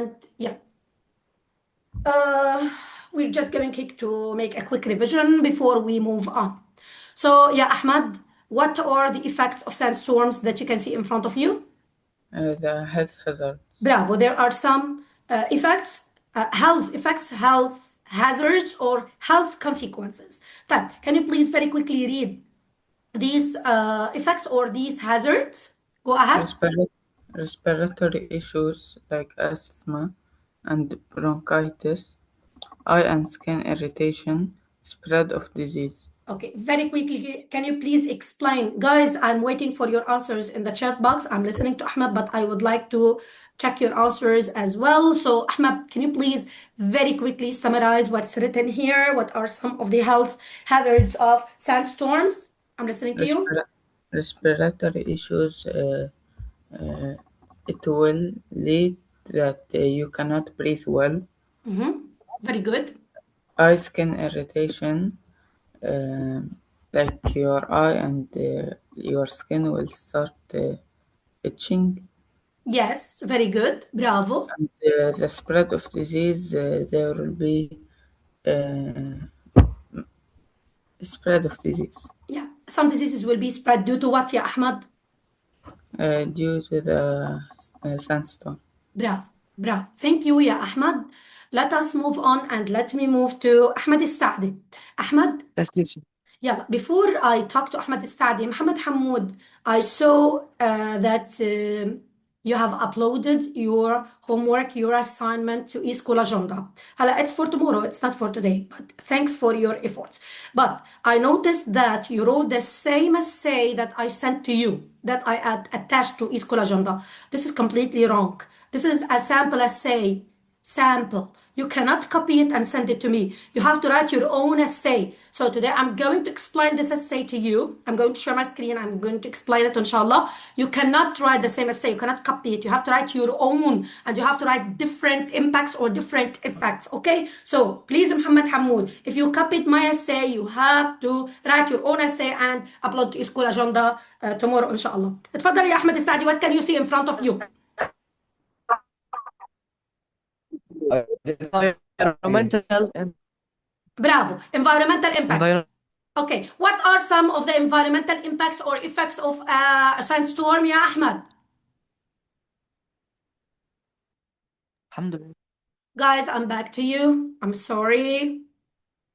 And yeah, we're just going to make a quick revision before we move on. So yeah, Ahmad, what are the effects of sandstorms that you can see in front of you? The health hazards. Bravo. There are some effects, health effects, health hazards, or health consequences. طيب, can you please very quickly read these effects or these hazards? Go ahead. Respiratory issues like asthma and bronchitis, eye and skin irritation, spread of disease. Okay, very quickly, can you please explain? Guys, I'm waiting for your answers in the chat box. I'm listening to Ahmed, but I would like to check your answers as well. So, Ahmed, can you please very quickly summarize what's written here? What are some of the health hazards of sandstorms? I'm listening to you. Respiratory issues, uh, it will lead that you cannot breathe well. Very good. Eye skin irritation, like your eye and your skin will start itching. Yes, very good. Bravo. And the spread of disease, there will be uh, spread of disease Yeah, some diseases will be spread due to what, ya Ahmed? due to the sandstorm. Bravo, bravo. Thank you, ya Ahmed. Let us move on and let me move to Ahmed Al-Saadi. Ahmed, Yes, teacher. yeah, before I talk to Ahmed Al-Saadi, Muhammad Hamoud, I saw that you have uploaded your homework, your assignment to School Agenda. Hala, it's for tomorrow, it's not for today, but thanks for your efforts. But I noticed that you wrote the same essay that I sent to you, that I attached to School Agenda. This is completely wrong. This is a sample essay. Sample. You cannot copy it and send it to me. You have to write your own essay. So today I'm going to explain this essay to you. I'm going to share my screen. I'm going to explain it, inshallah. You cannot write the same essay. You cannot copy it. You have to write your own, and you have to write different impacts or different effects. Okay? So please, Muhammad Hamoud, if you copied my essay, you have to write your own essay and upload to School Agenda tomorrow, inshallah. اتفضل يا أحمد السعدي. What can you see in front of you? Environmental Bravo. Environmental impact. environment. Okay. What are some of the environmental impacts or effects of a sandstorm, ya Ahmed? Alhamdulillah. Guys, I'm back to you. I'm sorry.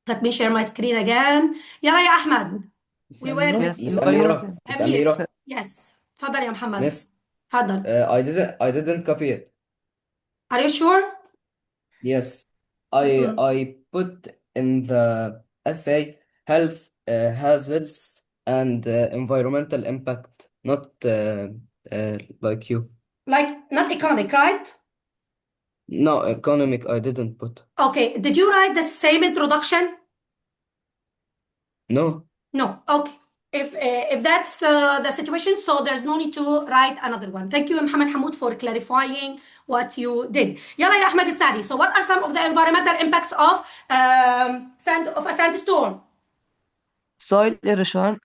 Let me share my screen again. يلا يا أحمد. We were Yes, Miss environmental. Amira, Miss أمير. Amira, Yes. تفضل يا محمد. Miss, تفضل. I didn't copy it. Are you sure? Yes, I put in the essay health hazards and environmental impact, not like you. Like not economic, right? No, economic I didn't put. Okay. Did you write the same introduction? No. No. Okay. If that's the situation, so there's no need to write another one. Thank you, Muhammad Hamoud, for clarifying what you did. يلا يا أحمد السعدي. So what are some of the environmental impacts of a sandstorm? Soil erosion,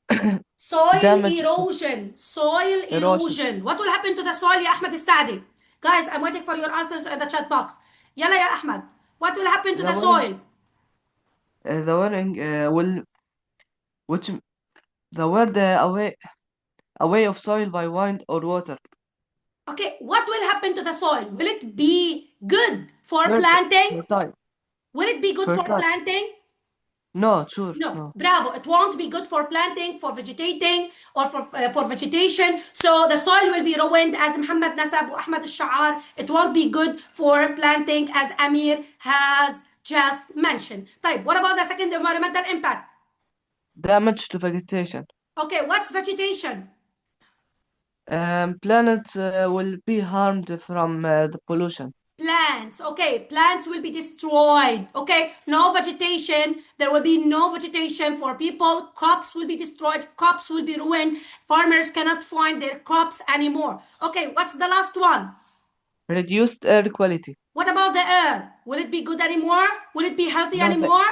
Soil damage to erosion. Soil erosion. erosion. What will happen to the soil يا أحمد السعدي? Guys, I'm waiting for your answers in the chat box. يلا يا أحمد. What will happen to the The soil? wearing will which the word away of soil by wind or water. Okay, what will happen to the soil? Will it be good for Fertile. planting? Fertile. Will it be good for Fertile. planting? No, sure. No. No. Bravo. It won't be good for planting, for vegetating, or for vegetation. So the soil will be ruined, as Muhammad Nasab Ahmad al-Sha'ar. It won't be good for planting, as Amir has just mentioned. طيب, what about the second environmental impact? Damage to vegetation. Okay, what's vegetation? Planets will be harmed from the pollution. Plants. Okay, plants will be destroyed. Okay, no vegetation. There will be no vegetation for people. Crops will be destroyed. Crops will be ruined. Farmers cannot find their crops anymore. Okay, what's the last one? Reduced air quality. What about the air? Will it be good anymore? Will it be healthy No, anymore?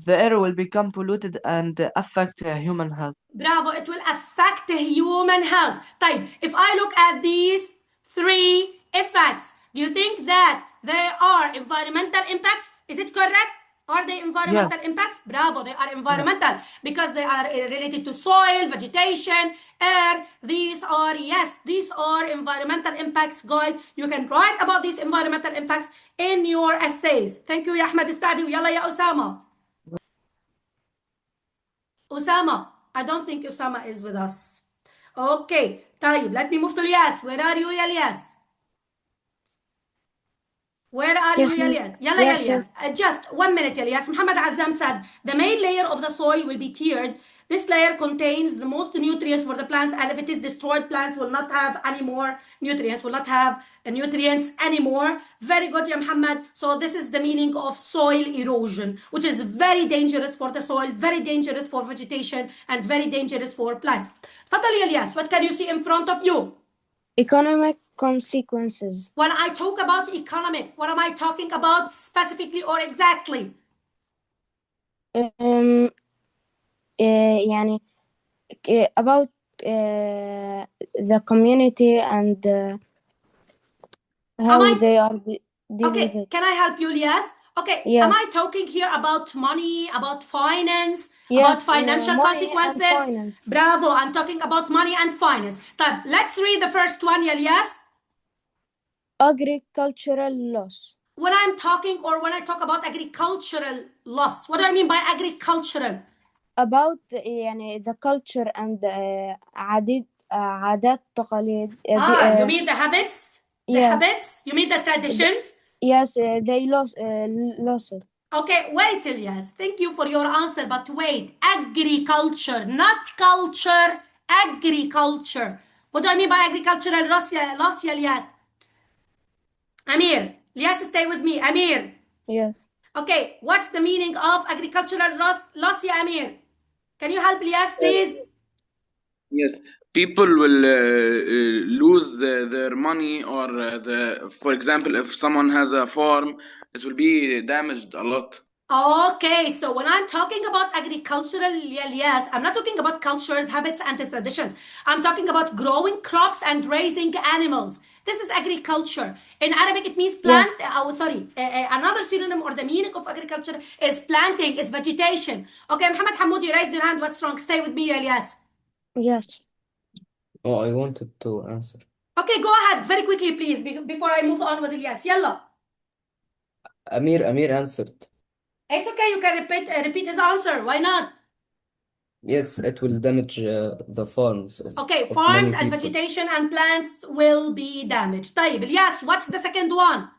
the air will become polluted and affect human health. Bravo, it will affect the human health. طيب, if I look at these three effects, do you think that there are environmental impacts? Is it correct? Are they environmental impacts? Bravo, they are environmental because they are related to soil, vegetation, air. These are, yes, these are environmental impacts, guys. You can write about these environmental impacts in your essays. Thank you, يا أحمد السعدي. ويلا يا أسامة. Osama, I don't think Osama is with us. Okay, طيب, let me move to Elias. Where are you, Elias? Where are you, Elias? يلا يا Elias. Just 1 minute, Elias. Muhammad Azam said, the main layer of the soil will be tiered. This layer contains the most nutrients for the plants, and if it is destroyed, plants will not have any more nutrients, will not have nutrients anymore. Very good, Ya Muhammad. So this is the meaning of soil erosion, which is very dangerous for the soil, very dangerous for vegetation, and very dangerous for plants. تفضل يا Elias. What can you see in front of you? Economic consequences. When I talk about economic, what am I talking about specifically or exactly? يعني about the community and how they are deal with Okay, it. can I help you, Elias? Okay, Yes. am I talking here about money, about finance, Yes, about financial money and consequences? finance. Bravo, I'm talking about money and finance. طيب, let's read the first one, ya Elias. Agricultural loss. When I'm talking or when I talk about agricultural loss, what do I mean by agricultural? About يعني the culture and عادات تقاليد. You mean the habits? The yes. habits? You mean the traditions? Yes, they lost it. Okay, wait, Elias. Thank you for your answer, but wait. Agriculture, not culture. Agriculture. What do I mean by agricultural loss, ya Elias? Amir. Elias, stay with me. Amir. Yes. Okay, what's the meaning of agricultural loss, ya Amir? Can you help Elias, please? Yes, people will lose their money, or for example, if someone has a farm, it will be damaged a lot. Okay, so when I'm talking about agricultural, yes, I'm not talking about cultures, habits, and traditions. I'm talking about growing crops and raising animals. This is agriculture. In Arabic, it means plant. Yes. Another synonym or the meaning of agriculture is planting, is vegetation. Okay, Muhammad Hamoud, you raised your hand. What's wrong? Stay with me, Elias. Yes. Oh, I wanted to answer. Okay, go ahead. Very quickly, please, before I move on with Elias. Yalla. Amir answered. It's okay. You can repeat his answer. Why not? Yes, it will damage the farms Okay, of farms many and people. vegetation and plants will be damaged. طيب, Elias, what's the second one?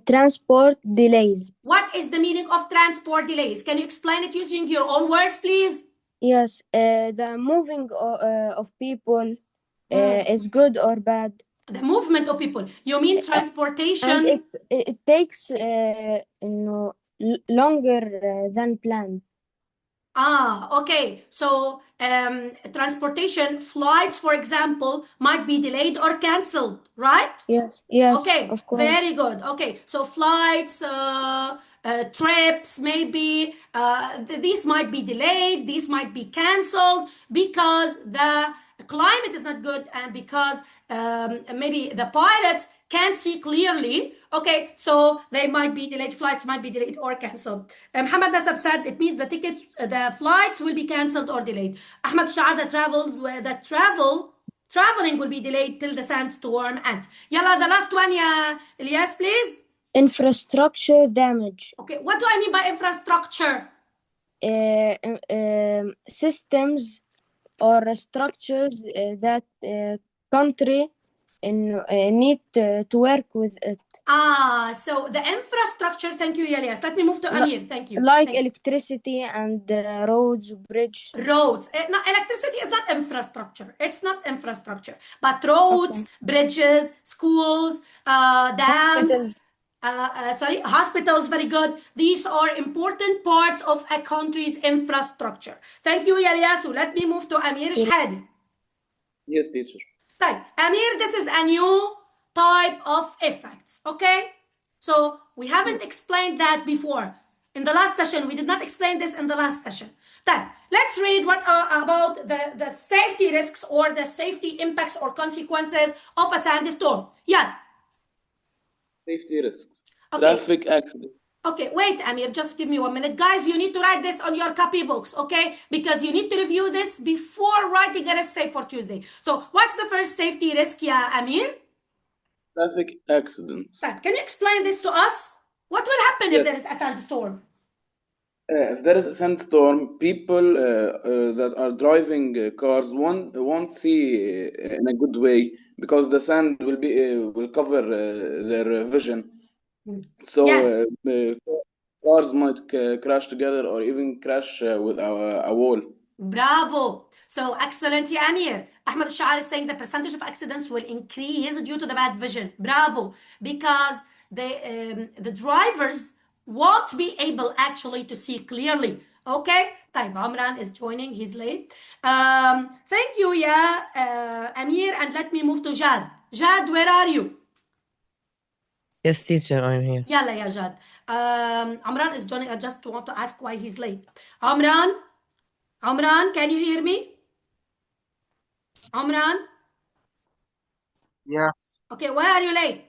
Transport delays. What is the meaning of transport delays? Can you explain it using your own words, please? Yes, the moving of people is good or bad. The movement of people. You mean And transportation? it takes longer than planned. Okay. So transportation flights, for example, might be delayed or canceled, right? Yes, yes, Okay, of course. very good. Okay, so flights, trips, maybe these might be delayed, these might be canceled because the climate is not good and because maybe the pilots can't see clearly. Okay, so they might be delayed, flights might be delayed or canceled. Muhammad Nasab said it means the tickets, the flights will be canceled or delayed. Ahmad Shaada travels where the traveling will be delayed till the sandstorm ends. Yalla, the last one, ya Elias, please. Infrastructure damage. Okay, what do I mean by infrastructure? Systems or structures that country need to work with it. So the infrastructure, thank you, Elias. Let me move to Amir, thank you. Like Thank you. electricity and roads, bridge. Roads. No, electricity is not infrastructure. It's not infrastructure. But roads, bridges, schools, dams, Hospitals. hospitals, very good. These are important parts of a country's infrastructure. Thank you, Eliasu. Let me move to Amir Shhadi. Yes, teacher. Right. Amir, this is a new type of effects, okay? So we haven't explained that before. In the last session, we did not explain this in the last session. طيب, let's read what about the safety risks or the safety impacts or consequences of a sandstorm. Yeah. Safety risks. Okay. Traffic accident. Okay, wait, Amir, just give me 1 minute. Guys, you need to write this on your copybooks, okay? Because you need to review this before writing an essay for Tuesday. So, what's the first safety risk, yeah, Amir? Traffic accidents. Can you explain this to us? What will happen if Yes. there is a sandstorm? If there is a sandstorm, people that are driving cars won't see in a good way because the sand will cover their vision. So Yes. cars might crash together or even crash with a wall. Bravo. So excellent, yeah, Amir. Ahmed Al-Sha'ar is saying the percentage of accidents will increase due to the bad vision. Bravo. Because the drivers won't be able actually to see clearly. Okay? طيب, Amran is joining. He's late. Thank you, yeah, Amir. And let me move to Jad. Jad, where are you? Yes, teacher, I'm here. Yalla, ya Jad. Amran is joining. I just want to ask why he's late. Amran, can you hear me? Amran? Yes, Okay, why are you late?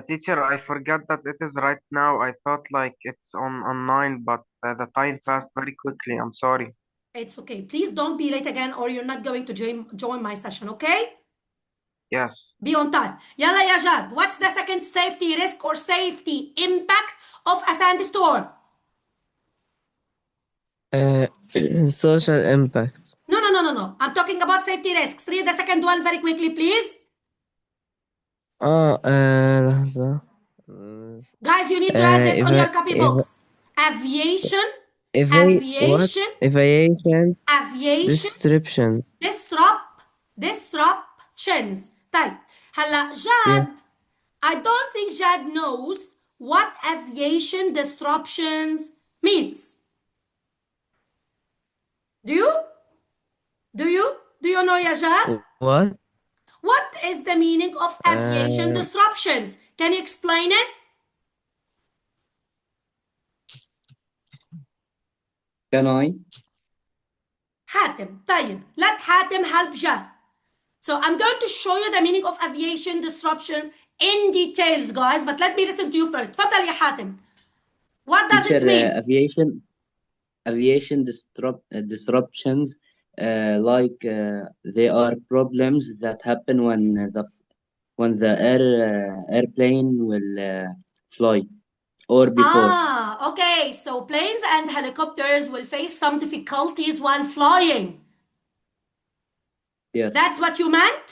teacher, I forgot that it is right now. I thought like it's on 9, but the time passed very quickly. I'm sorry. It's okay. Please don't be late again or you're not going to join my session, okay? Yes. Be on time. Yalla ya Jad, what's the second safety risk or safety impact of a sandstorm? Social impact. No. I'm talking about safety risks. Read the second one very quickly, please. لحظة. Guys, you need to add this on your copybooks. Aviation. Disruptions. طيب, هلا Jad, I don't think Jad knows what aviation disruptions means. Do you? Do you know, ya Jad? What? What is the meaning of aviation disruptions? Can you explain it? Can I? Hatem. طيب, let Hatem help Jad. So I'm going to show you the meaning of aviation disruptions in details, guys, but let me listen to you first. تفضل يا حاتم. What does it mean? Aviation disruptions, like they are problems that happen when the airplane will fly or before. Okay. So planes and helicopters will face some difficulties while flying. Yes. That's what you meant?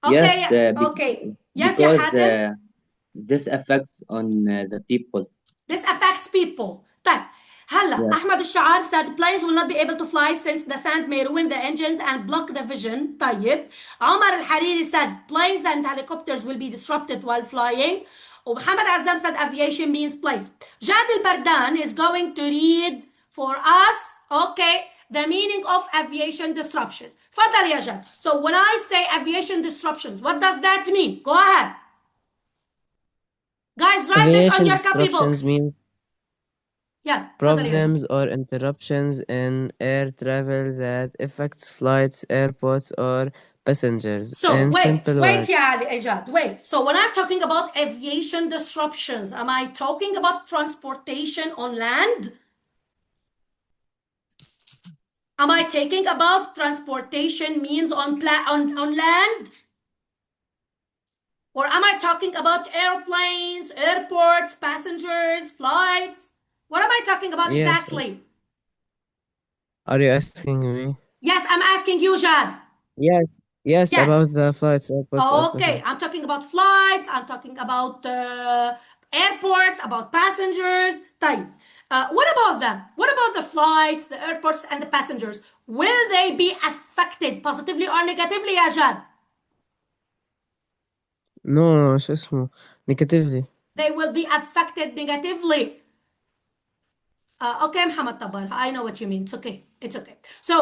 Okay. Yes. Okay. Yes, ya Because Hatem. this affects on the people. This affects people. طيب, هلا Yes. Ahmed Al-Sha'ar said planes will not be able to fly since the sand may ruin the engines and block the vision. طيب. Omar Al-Hariri said planes and helicopters will be disrupted while flying. Muhammad Azam said aviation means planes. Jad Al-Bardan is going to read for us, okay, the meaning of aviation disruptions. تفضل يا Jad. So when I say aviation disruptions, what does that mean? Go ahead. Guys, write this on your copybooks. means Yeah, تفضل يا Jad. problems or interruptions in air travel that affects flights, airports, or passengers. So in wait, simple words. ya Ali Ejad, wait. So when I'm talking about aviation disruptions, am I talking about transportation on land? Am I talking about transportation means on land? Or am I talking about airplanes, airports, passengers, flights? What am I talking about Yes. exactly? Are you asking me? Yes, I'm asking you, Jad. Yes, Yes. about the flights, airports, or Okay, I'm talking about flights, I'm talking about airports, about passengers. طيب. What about them? What about the flights, the airports, and the passengers? Will they be affected positively or negatively, يا جاد? No, شو اسمه negatively. They will be affected negatively. Okay, Muhammad Tabbara, I know what you mean. It's okay. It's okay. So,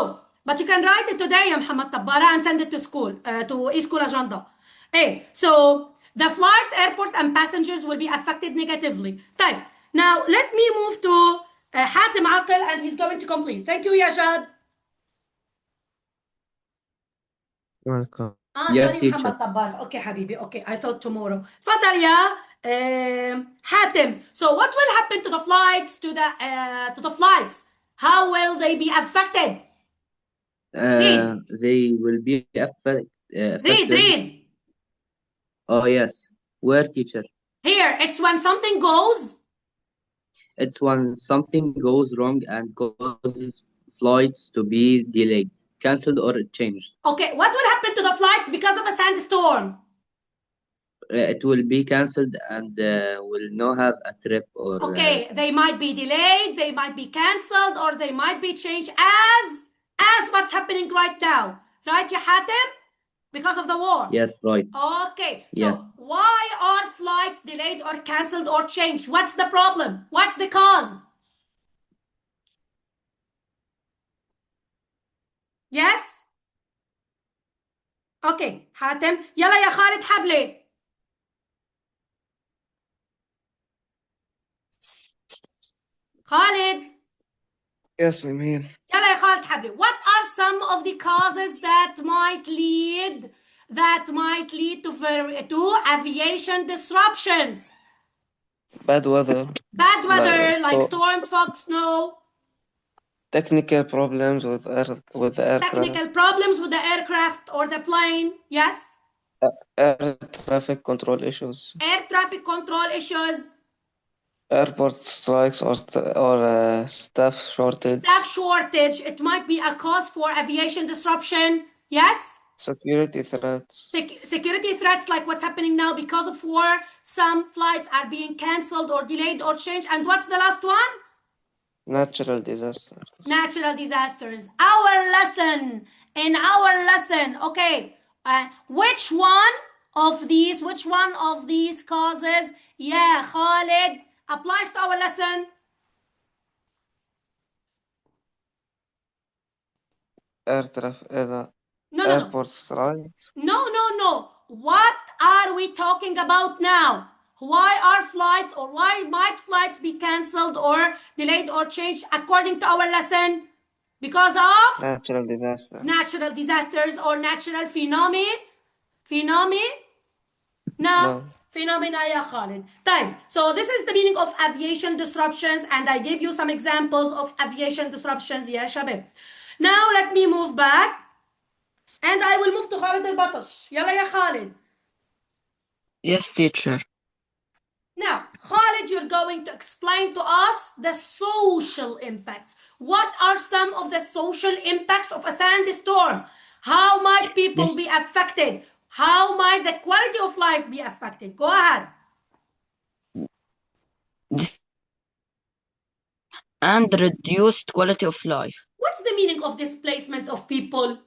but you can write it today, Muhammad Tabbara, and send it to school, to e-school agenda. Hey, so the flights, airports, and passengers will be affected negatively. طيب, Now let me move to Hatem Aqil, and he's going to complete. Thank you, Yashad. Welcome. Yes, Sorry, teacher. محمد طبال. Okay, حبيبي. Okay, I thought tomorrow. تفضل يا حاتم. So what will happen to the flights, to the flights? How will they be affected? Read. They will be affected. Read. Oh, yes. Where, teacher? Here, it's when something goes. It's when something goes wrong and causes flights to be delayed, cancelled, or changed. Okay, what will happen to the flights because of a sandstorm? It will be cancelled and will not have a trip or. Okay, they might be delayed, they might be cancelled, or they might be changed as what's happening right now. Right, ya Hatem? Because of the war. Yes, right. Okay, so Yes. why are flights delayed or cancelled or changed? What's the problem? What's the cause? Yes? Okay, حاتم. يلا يا خالد حبلي. Khalid. Yes, I'm here. يلا يا خالد حبلي. What are some of the causes that might lead to aviation disruptions? Bad weather, Bad weather, like sto- storms, fog, snow. technical problems with the aircraft, Technical problems with the aircraft or the plane. Yes. air traffic control issues, Air traffic control issues. airport strikes or staff shortage, Staff shortage. It might be a cause for aviation disruption. Yes. security threats, Security threats like what's happening now because of war. Some flights are being cancelled or delayed or changed. And what's the last one? natural disasters. Natural disasters. In our lesson, okay, which one of these causes, yeah, Khalid, applies to our lesson? Air traffic, No. airport strikes, No. What are we talking about now? Why are flights, or why might flights be cancelled or delayed or changed according to our lesson? Because of natural disasters. natural disasters or natural phenomena. No. Phenomena, ya Khalid. طيب, so this is the meaning of aviation disruptions, and I gave you some examples of aviation disruptions, ya Shabab. Now let me move back, and I will move to Khalid al-Batash. Yalla ya Khalid. Yes, teacher. Now, Khalid, you're going to explain to us the social impacts. What are some of the social impacts of a sandstorm? How might people be affected? How might the quality of life be affected? Go ahead. And reduced quality of life. What's the meaning of displacement of people?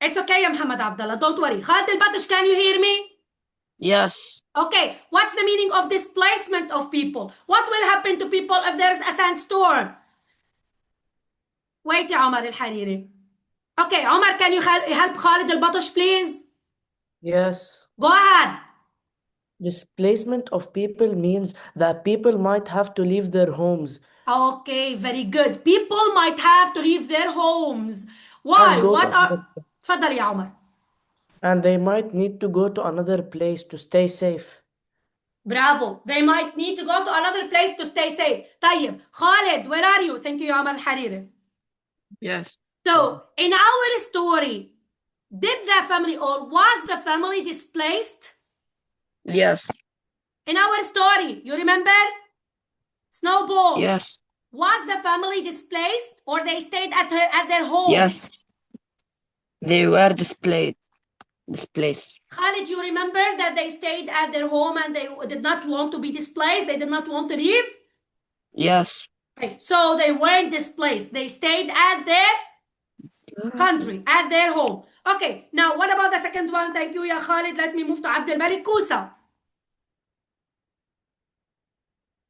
It's okay, ya Muhammad Abdullah. Don't worry. Khalid al-Batash, can you hear me? Yes. Okay. What's the meaning of displacement of people? What will happen to people if there's a sandstorm? Wait, ya Omar al-Hariri. Okay, Omar, can you help Khalid al-Batash, please? Yes. Go ahead. Displacement of people means that people might have to leave their homes Okay, very good. People might have to leave their homes. Why? and go What to are... another, تفضل يا عمر. and they might need to go to another place to stay safe. Bravo. They might need to go to another place to stay safe. طيب. Khalid, where are you? Thank you, يا عمر الحريري. Yes. So, in our story, did the family or was the family displaced? Yes. In our story, you remember? Snowball. Yes. Was the family displaced or they stayed at their home? Yes. They were displaced. Khalid, you remember that they stayed at their home and they did not want to be displaced? They did not want to leave? Yes. Right. So they weren't displaced. They stayed at their country, at their home. Okay, now what about the second one? Thank you, ya Khalid. Let me move to Abdul Malik Kusa.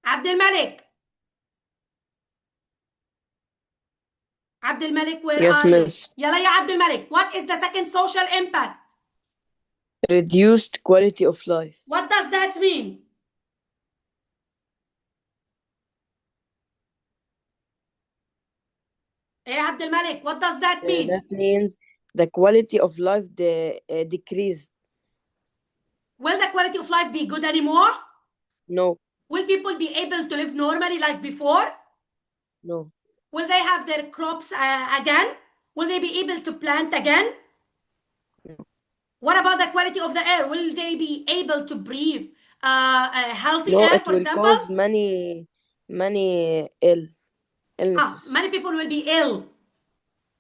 Abdul Malik. Abdul Malik, where Yes, are you? miss. Yalla ya Abdul Malik. What is the second social impact? reduced quality of life. What does that mean? Hey, Abdul Malik, what does that mean? That means the quality of life decreased. Will the quality of life be good anymore? No, Will people be able to live normally like before? no, Will they have their crops again? Will they be able to plant again? What about the quality of the air? Will they be able to breathe healthy no. air, It for will example? cause many illnesses. Many people will be ill.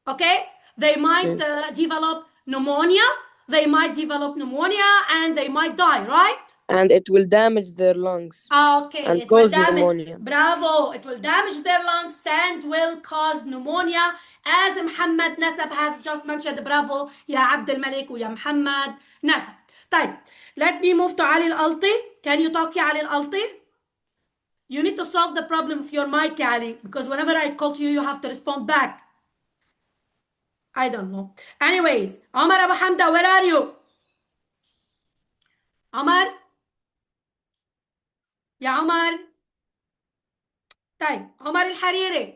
Okay? They might develop pneumonia. They might develop pneumonia and they might die, right? And it will damage their lungs Okay, and it will cause damage. pneumonia. Bravo. It will damage their lungs and will cause pneumonia, as Muhammad Nasab has just mentioned. Bravo يا عبد الملك ويا محمد نسب. طيب, let me move to Ali Al-Alti. Can you talk, ya Ali Al-Alti? You need to solve the problem with your mic, Ali, because whenever I call to you, you have to respond back. I don't know. Anyways, Omar Abu Hamda, where are you? Omar? يا عمر. طيب, عمر الحريري.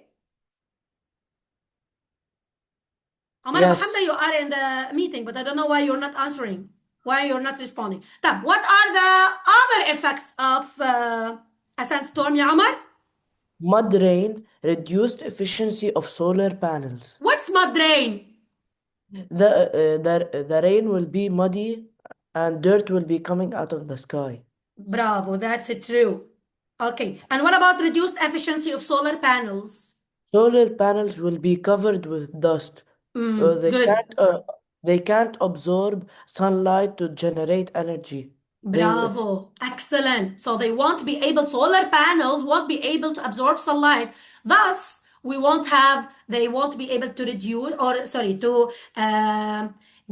Omar Abu Hamda, you Yes. are in the meeting, but I don't know why you're not answering. Why you're not responding. طب, what are the other effects of a sandstorm, ya Omar? Mud rain, reduced efficiency of solar panels. What's mud rain? The rain will be muddy and dirt will be coming out of the sky. Bravo, that's true. Okay, and what about reduced efficiency of solar panels? Solar panels will be covered with dust. Good. They can't absorb sunlight to generate energy. Bravo, excellent. So solar panels won't be able to absorb sunlight. Thus, they won't be able to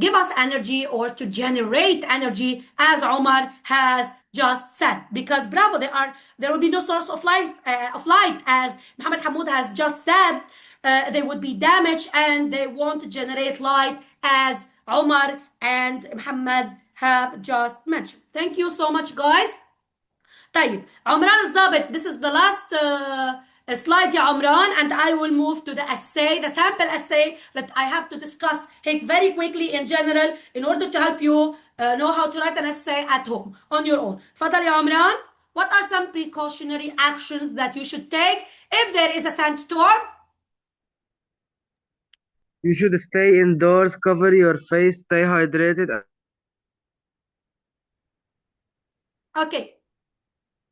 give us energy or to generate energy, as Omar has just said. Because bravo, there will be no source of light, as Muhammad Hamoud has just said. They would be damaged and they won't generate light, as Omar and Muhammad have just mentioned. Thank you so much, guys. طيب, عمران الضابط, this is the last slide, يا عمران, and I will move to the sample essay that I have to discuss it very quickly in general in order to help you know how to write an essay at home on your own. تفضل يا عمران. What are some precautionary actions that you should take if there is a sandstorm? You should stay indoors, cover your face, stay hydrated. Okay.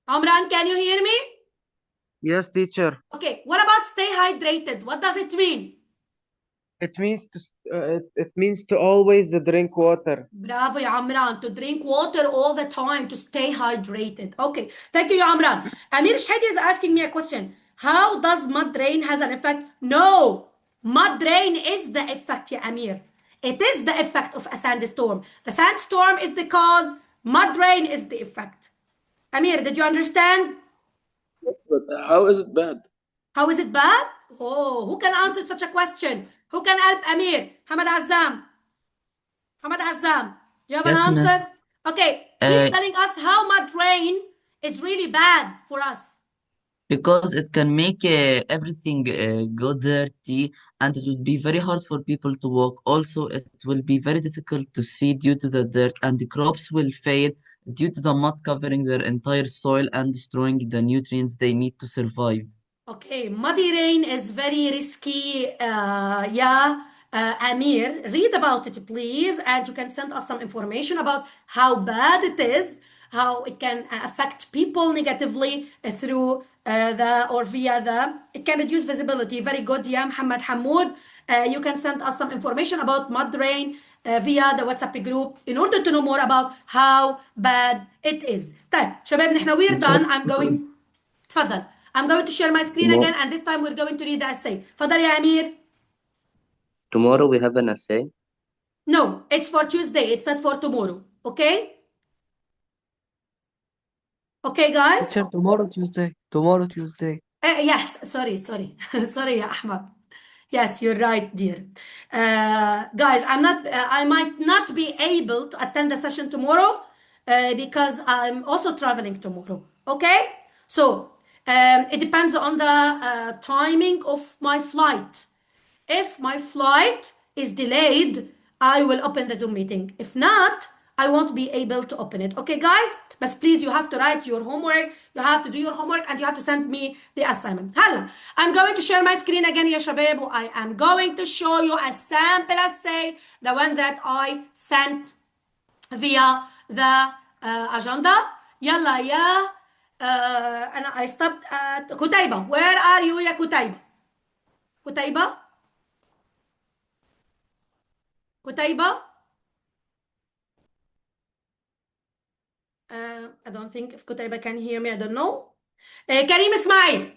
Amran, can you hear me? Yes, teacher. Okay. What about stay hydrated? What does it mean? It means to always drink water. Bravo, ya Amran. To drink water all the time, to stay hydrated. Okay. Thank you, ya Amran. Amir Shhedi is asking me a question. How does mud rain has an effect? No. Mud rain is the effect, ya Amir. It is the effect of a sandstorm. The sandstorm is the cause. Mud rain is the effect. Amir, did you understand? Yes, but how is it bad? How is it bad? Oh, who can answer such a question? Who can help Amir? Hamad Azzam. Hamad Azzam, do you have an Yes, answer? miss. Okay, he's telling us how mud rain is really bad for us. Because it can make everything go dirty, and it would be very hard for people to walk. Also, it will be very difficult to see due to the dirt, and the crops will fail due to the mud covering their entire soil and destroying the nutrients they need to survive. Okay, muddy rain is very risky. Amir, read about it, please, and you can send us some information about how bad it is, how it can affect people negatively through it can reduce visibility. Very good, yeah, Muhammad Hamoud. You can send us some information about mud rain via the WhatsApp group in order to know more about how bad it is. طيب شباب نحن we're done. تفضل. I'm going to share my screen again, and this time we're going to read the essay. تفضل يا أمير. Tomorrow we have an essay. No, it's for Tuesday. It's not for tomorrow. Okay? Okay, guys? Teacher, tomorrow Tuesday. Yes, sorry. Sorry, يا أحمد. Yes, you're right, dear. Guys, I might not be able to attend the session tomorrow because I'm also traveling tomorrow. Okay? So, it depends on the timing of my flight. If my flight is delayed, I will open the Zoom meeting. If not, I won't be able to open it. Okay, guys? But please, you have to write your homework, you have to do your homework, and you have to send me the assignment. هلا, I'm going to share my screen again, يا شباب. I am going to show you a sample essay, the one that I sent via the agenda. يلا يا I stopped at كتيبة. Where are you يا كتيبة? كتيبة؟ كتيبة؟ I don't think if Kutaiba can hear me, I don't know. كريم إسماعيل.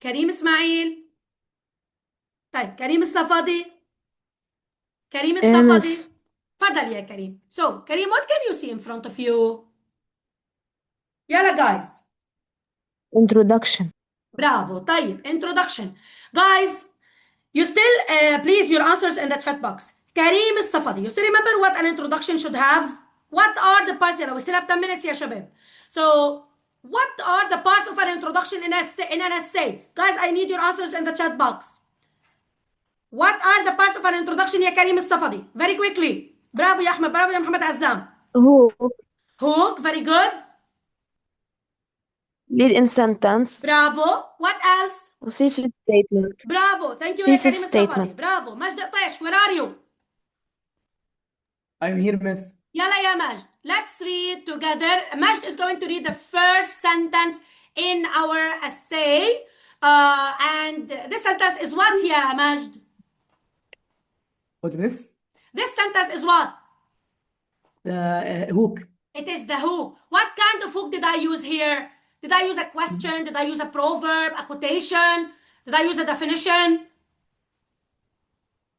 كريم إسماعيل. طيب كريم الصفدي. كريم الصفدي. تفضل يا كريم. So كريم, what can you see in front of you? يلا guys. Introduction. برافو. طيب introduction. Guys, you still please your answers in the chat box. كريم الصفدي. You still remember what an introduction should have? What are the parts? We still have 10 minutes يا شباب. So what are the parts of an introduction in an essay? Guys, I need your answers in the chat box. What are the parts of an introduction يا كريم الصفدي? Very quickly. برافو يا أحمد. برافو يا محمد عزام. Hook. Very good. Lead in sentence. Bravo. What else? Thesis statement. Bravo. Thank you يا Thesis كريم الصفدي. statement. Bravo. مجد الطيش, where are you? I'm here, miss. يلا يا مجد. Let's read together. Majd is going to read the first sentence in our essay. And this sentence is what يا مجد? What, miss? This sentence is what? The hook. It is the hook. What kind of hook did I use here? Did I use a question? Did I use a proverb? A quotation? Did I use a definition?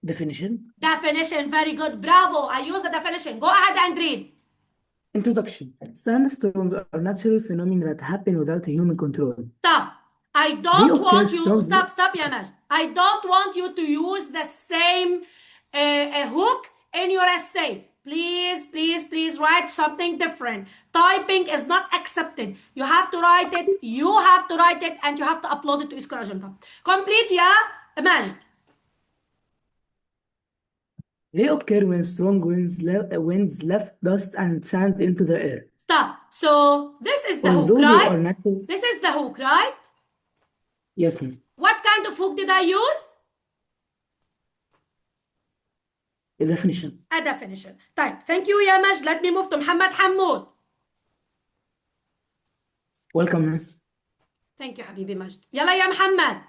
Definition. Definition. Very good. Bravo. I used the definition. Go ahead and read. Introduction. Sandstorms are natural phenomena that happen without human control. Stop. I don't want you. storms. Stop, يا مجد. I don't want you to use the same hook in your essay. Please write something different. Typing is not accepted. You have to write it. And you have to upload it to School Agenda. Complete يا مجد. They occur when strong winds left dust and sand into the air. Stop. So this is the hook, Although they right? are natural. This is the hook, right? Yes, miss. What kind of hook did I use? A definition. A definition. طيب, thank you يا مجد. Let me move to محمد حمود. Welcome, miss. Thank you حبيبي مجد. يلا يا محمد.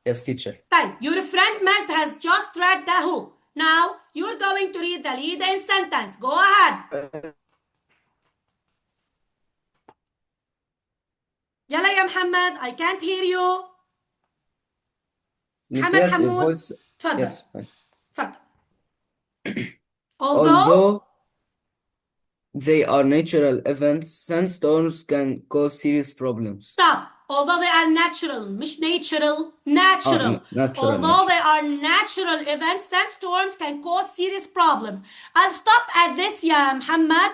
Yes, teacher. طيب, your friend Majd has just read the hook. Now you're going to read the lead in sentence. Go ahead. يلا يا محمد. I can't hear you. Miss, محمد yes, your حمود. voice. تفضل. Yes, fine. تفضل. Although they are natural events, sandstorms can cause serious problems. Stop. Although they are natural, مش natural, natural. Natural. Although they are natural events, sandstorms can cause serious problems. I'll stop at this يا محمد.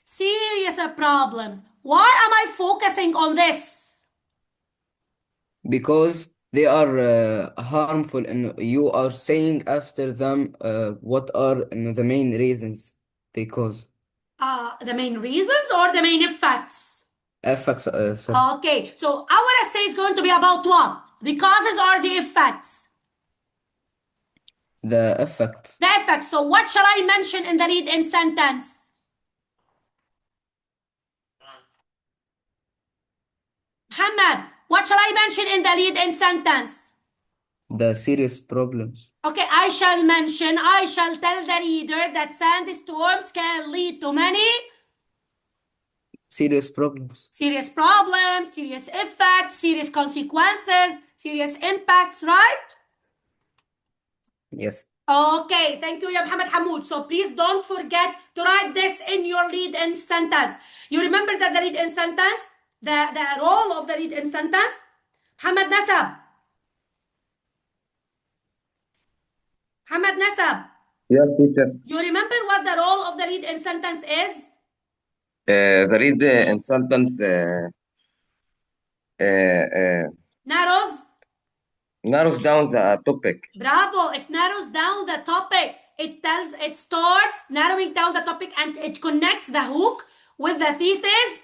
Serious problems. Why am I focusing on this? Because they are harmful, and you are saying after them what are the main reasons they cause. The main reasons or the main effects? Effects, sorry. Okay, so our essay is going to be about what? The causes or the effects? The effects. The effects. So what shall I mention in the lead-in sentence? Muhammad, what shall I mention in the lead-in sentence? The serious problems. Okay, I shall tell the reader that sandstorms can lead to many Serious problems. serious problems, serious effects, serious consequences, serious impacts, right? Yes. Okay, thank you, ya Muhammad Hamoud. So please don't forget to write this in your lead-in sentence. You remember that the lead-in sentence the role of the read in sentence. محمد نسب. محمد نسب. Yes, teacher. You remember what the role of the read in sentence is? The read in sentence narrows down the topic. Bravo, it narrows down the topic. It starts narrowing down the topic and it connects the hook with the thesis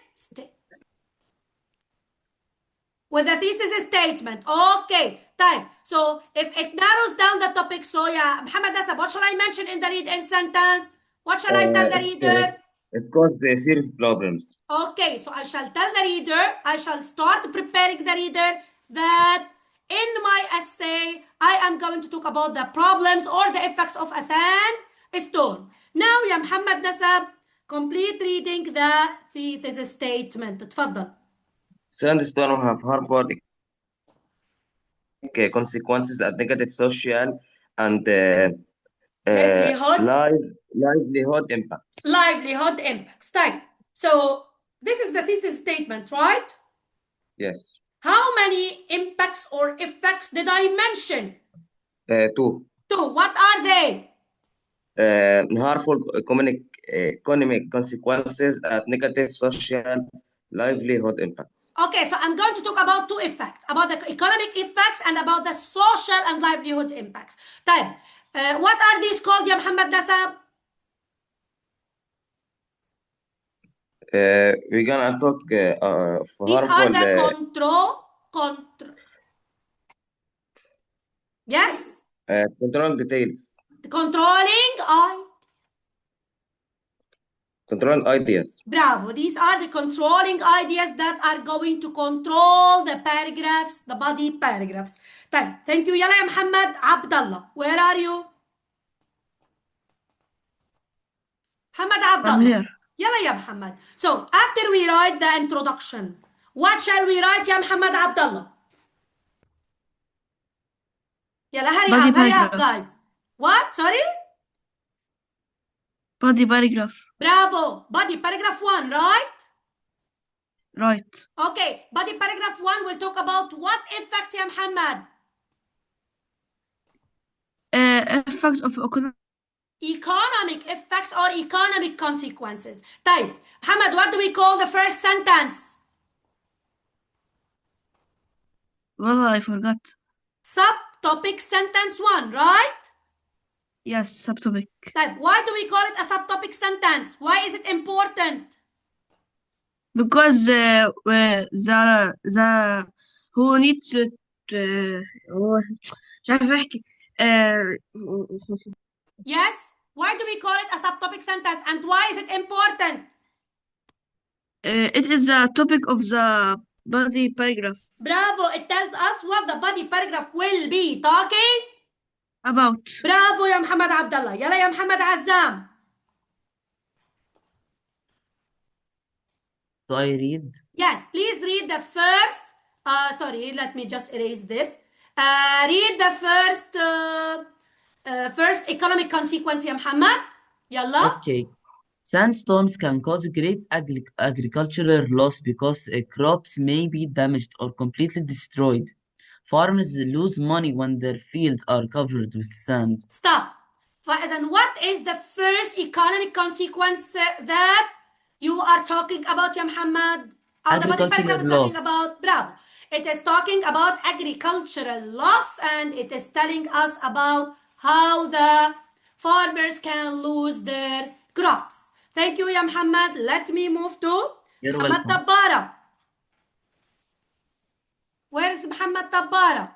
statement. Okay, طيب. So if it narrows down the topic, so yeah, Muhammad Nasab, what shall I mention in the read in sentence? What shall I tell the reader? It caused serious problems. Okay, so I shall tell the reader, I shall start preparing the reader that in my essay, I am going to talk about the problems or the effects of a sandstorm. Now, ya Muhammad Nasab, complete reading the thesis statement. تفضل. Sandstorm have harmful consequences and negative social and livelihood impacts. Livelihood impacts. طيب. So, this is the thesis statement, right? Yes. How many impacts or effects did I mention? Two. What are they? Harmful economic consequences and negative social livelihood impacts. Okay, so I'm going to talk about two effects, about the economic effects and about the social and livelihood impacts. طيب, what are these called, ya Muhammad Nasab? We're gonna talk of These harmful. are the control. Yes? Control details. Control ideas. Bravo. These are the controlling ideas that are going to control the paragraphs, the body paragraphs. طيب, thank you. يلا يا محمد عبد الله. Where are you? محمد عبد الله. I'm here. يلا يا محمد. So, after we write the introduction, what shall we write يا محمد عبد الله? يلا hurry up, guys. What? Sorry? Body paragraph. Bravo. Body paragraph 1, right? Right. Okay. Body paragraph 1 will talk about what effects يا محمد? Effects of Economic effects or economic consequences. طيب, محمد, what do we call the first sentence? Well, I forgot. Subtopic sentence 1, right? Yes, subtopic. طيب, why do we call it a subtopic sentence? Why is it important? Because the who needs to هو مش عارف احكي Yes? Why do we call it a subtopic sentence and why is it important? it is a topic of the body paragraph. Bravo, it tells us what the body paragraph will be talking about. برافو يا محمد عبد الله. يلا يا محمد عزام. Do I read? Yes, please read the first. Sorry, let me just erase this. Read the first economic consequence يا محمد. يلا. Okay. Sandstorms can cause great agricultural loss because crops may be damaged or completely destroyed. Farmers lose money when their fields are covered with sand. Stop. فإذا, what is the first economic consequence that you are talking about يا محمد? Or the body paragraph is talking about? Bravo. It is talking about agricultural loss and it is telling us about how the farmers can lose their crops. Thank you يا محمد. Let me move to You're محمد welcome. طبارة. Where is محمد طبارة?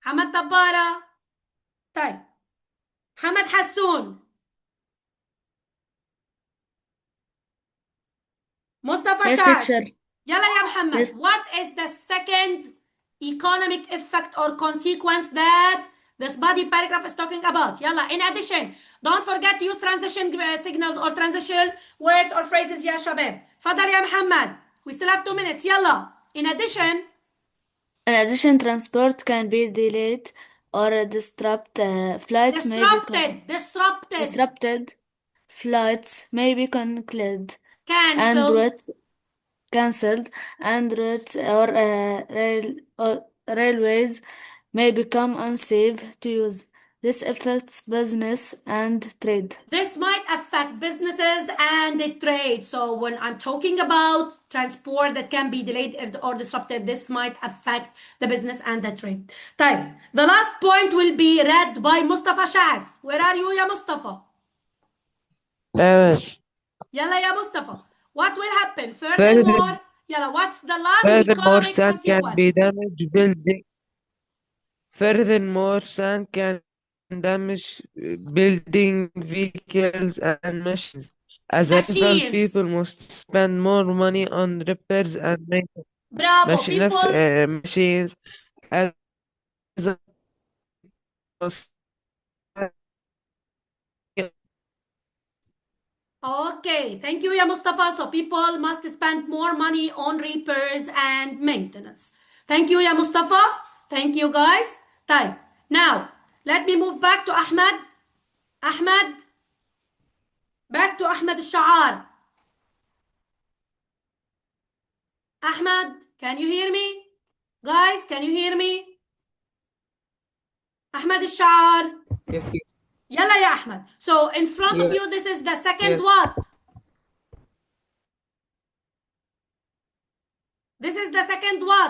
محمد طبارة. طيب, محمد حسون. مصطفى Yes, شعب. teacher. يلا يا محمد. Yes. What is the second economic effect or consequence that this body paragraph is talking about? يلا. In addition, don't forget to use transition signals or transition words or phrases يا شباب. تفضل يا محمد. We still have 2 minutes. يلا. In addition, transport can be delayed or disrupt. Flights may become disrupted. disrupted. flights may be cancelled and Cancelled. routes cancelled, and routes or railways may become unsafe to use. This affects business and trade. This might affect businesses and the trade. So when I'm talking about transport that can be delayed or disrupted, this might affect the business and the trade. طيب, the last point will be read by Mustafa Shaz. Where are you, ya Mustafa? Yes. يلا يا Mustafa. What will happen? Furthermore, يلا, what's the last Furthermore, economic sand can be consequence? damaged building. Furthermore, sand can damage building, vehicles, and machines. As a result, Machines. people must spend more money on repairs and maintenance. Bravo, people. Machines. As a result, Okay, thank you, ya Mustafa. So people must spend more money on repairs and maintenance. Thank you, ya Mustafa. Thank you, guys. طيب, now let me move back to Ahmed. Ahmed, back to Ahmed Al-Sha'ar. Ahmed, can you hear me? Guys, can you hear me? Ahmed Al-Sha'ar. Yes, yes. يلا يا أحمد. So in front of Yes. you, this is the second Yes. what? This is the second what?